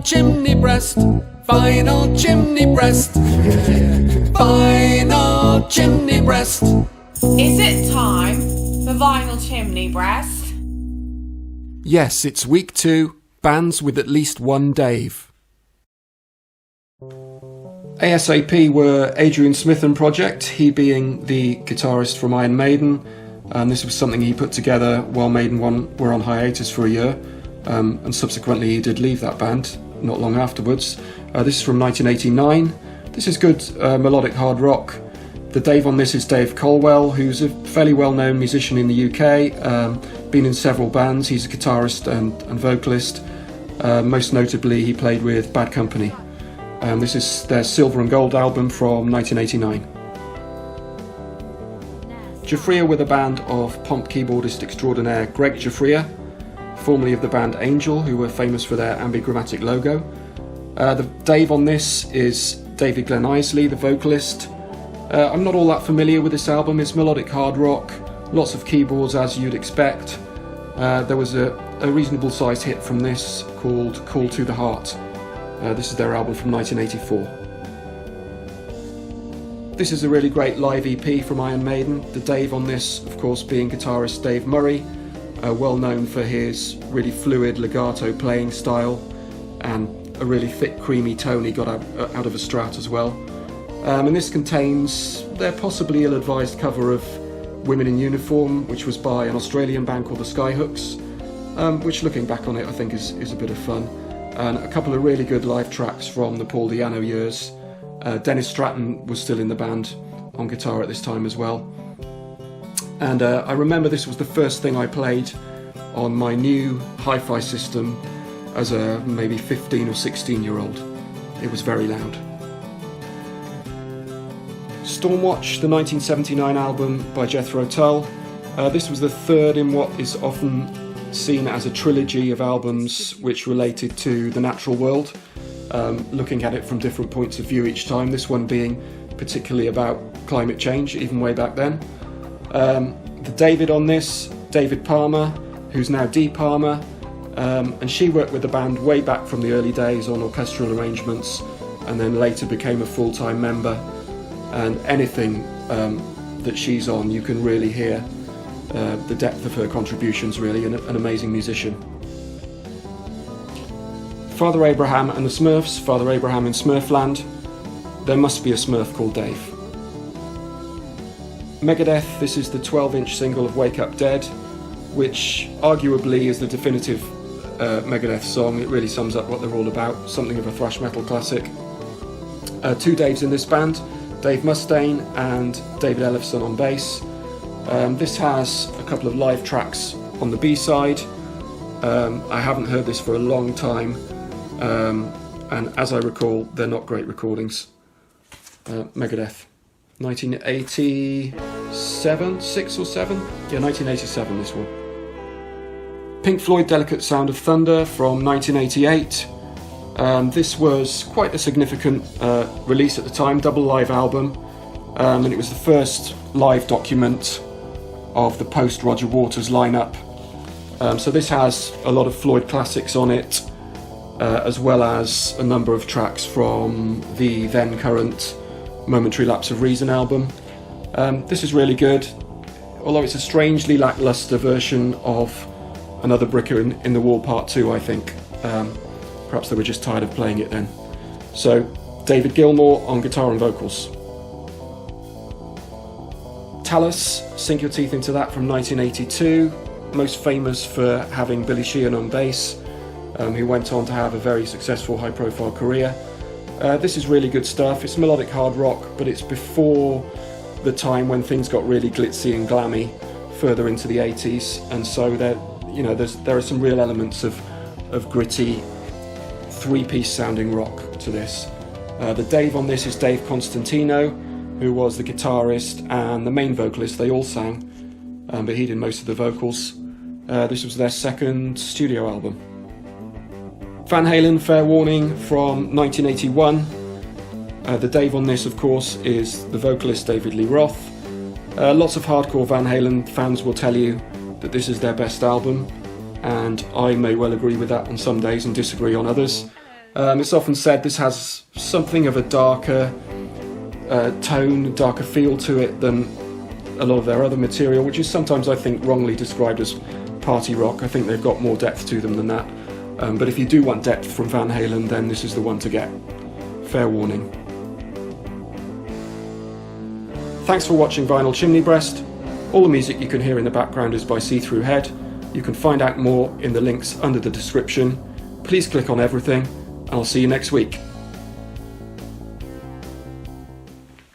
Final chimney breast, final chimney breast, final chimney breast. Is it time for Vinyl Chimney Breast? Yes, it's week 2, bands with at least one Dave. ASAP were Adrian Smith and Project, he being the guitarist from Iron Maiden. This was something he put together while Maiden were on hiatus for a year, and subsequently he did leave that band not long afterwards. This is from 1989. This is good melodic hard rock. The Dave on this is Dave Colwell, who's a fairly well-known musician in the UK, been in several bands. He's a guitarist and vocalist. Most notably, he played with Bad Company. This is their Silver and Gold album from 1989. Giuffria were the band of pomp keyboardist extraordinaire Greg Giuffria, formerly of the band Angel, who were famous for their ambigrammatic logo. The Dave on this is David Glenn Isley, the vocalist. I'm not all that familiar with this album. It's melodic hard rock, lots of keyboards as you'd expect. There was a reasonable sized hit from this called Call to the Heart. This is their album from 1984. This is a really great live EP from Iron Maiden. The Dave on this, of course, being guitarist Dave Murray, well known for his really fluid legato playing style and a really thick creamy tone he got out of a Strat as well. And this contains their possibly ill-advised cover of Women in Uniform, which was by an Australian band called the Skyhooks, which looking back on it I think is a bit of fun. And a couple of really good live tracks from the Paul Di'Anno years. Dennis Stratton was still in the band on guitar at this time as well. And I remember this was the first thing I played on my new hi-fi system as a maybe 15 or 16-year-old. It was very loud. Stormwatch, the 1979 album by Jethro Tull. This was the third in what is often seen as a trilogy of albums which related to the natural world, looking at it from different points of view each time, this one being particularly about climate change, even way back then. The David on this, David Palmer, who's now Dee Palmer, and she worked with the band way back from the early days on orchestral arrangements and then later became a full-time member. And anything that she's on, you can really hear the depth of her contributions, really, and an amazing musician. Father Abraham and the Smurfs, Father Abraham in Smurfland. There must be a Smurf called Dave. Megadeth, this is the 12-inch single of Wake Up Dead, which arguably is the definitive Megadeth song. It really sums up what they're all about, something of a thrash metal classic. Two Daves in this band, Dave Mustaine and David Ellefson on bass. This has a couple of live tracks on the B-side. I haven't heard this for a long time, and as I recall, they're not great recordings. Megadeth, 1987, 6 or 7? Yeah, 1987 this one. Pink Floyd, Delicate Sound of Thunder from 1988. This was quite a significant release at the time, double live album, and it was the first live document of the post-Roger Waters lineup. So this has a lot of Floyd classics on it, as well as a number of tracks from the then current Momentary Lapse of Reason album. This is really good, although it's a strangely lacklustre version of Another Brick in the Wall Part 2, I think. Perhaps they were just tired of playing it then. So, David Gilmour on guitar and vocals. Talus, sink your teeth into that from 1982. Most famous for having Billy Sheehan on bass, who went on to have a very successful high-profile career. This is really good stuff. It's melodic hard rock, but it's before the time when things got really glitzy and glammy, further into the 80s, and so there are some real elements of gritty, three-piece sounding rock to this. The Dave on this is Dave Constantino, who was the guitarist and the main vocalist. They all sang, but he did most of the vocals. This was their second studio album. Van Halen, Fair Warning from 1981. The Dave on this, of course, is the vocalist David Lee Roth. Lots of hardcore Van Halen fans will tell you that this is their best album, and I may well agree with that on some days and disagree on others. It's often said this has something of a darker tone, darker feel to it than a lot of their other material, which is sometimes, I think, wrongly described as party rock. I think they've got more depth to them than that. But if you do want depth from Van Halen, then this is the one to get. Fair warning. Thanks for watching Vinyl Chimney Breast. All the music you can hear in the background is by See Through Head. You can find out more in the links under the description. Please click on everything, and I'll see you next week.